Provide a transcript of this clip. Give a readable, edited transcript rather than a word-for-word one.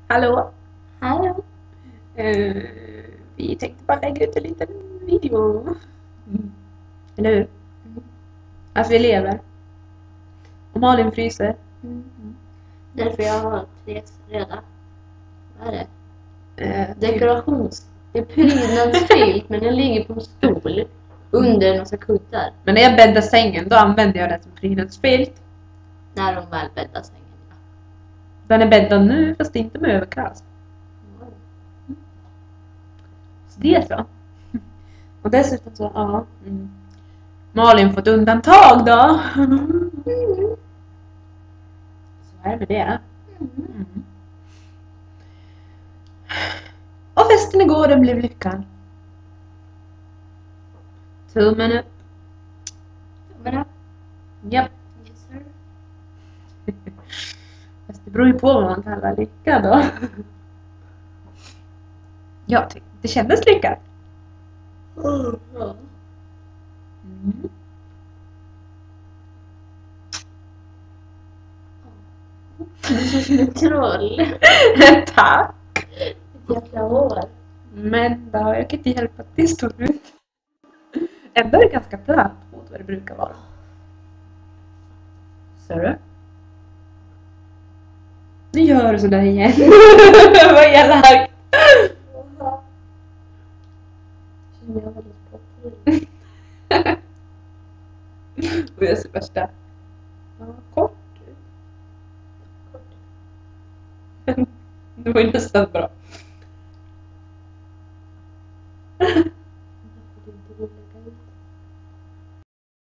Hallå? Hallå. Vi tänkte bara lägga ut en liten video. Eller hur? Att vi lever. Och Malin fryser. Därför jag har 3 reda. Vad är det? Dekorations. Det är prydnadsfilt, men den ligger på en stol. Under en massa kuddar. Men när jag bäddar sängen, då använder jag det som prydnadsfilt. När de väl bäddar sängen. Den är bäddad nu, fast inte med överkast. Så det är så. Och dessutom så, ja. Malin fått undantag då. Så är det med det. Och festen igår, den blev lyckad. Tummen upp. Men Japp. yes, sir. Fast det beror ju på vad man kallar lyckad då. Jag tyckte det kändes lyckat. Ja. Du ser som en troll. Tack. Ett jäkla hår. Men då, jag kan inte hjälpa att det står ut. Ändå är det ganska platt mot vad det brukar vara. Ser du? Nu gör du sådär igen. Vad elakt. Känner jag väldigt plottig. Och jag ser värsta. Ja, kort. Det var ju nästan bra.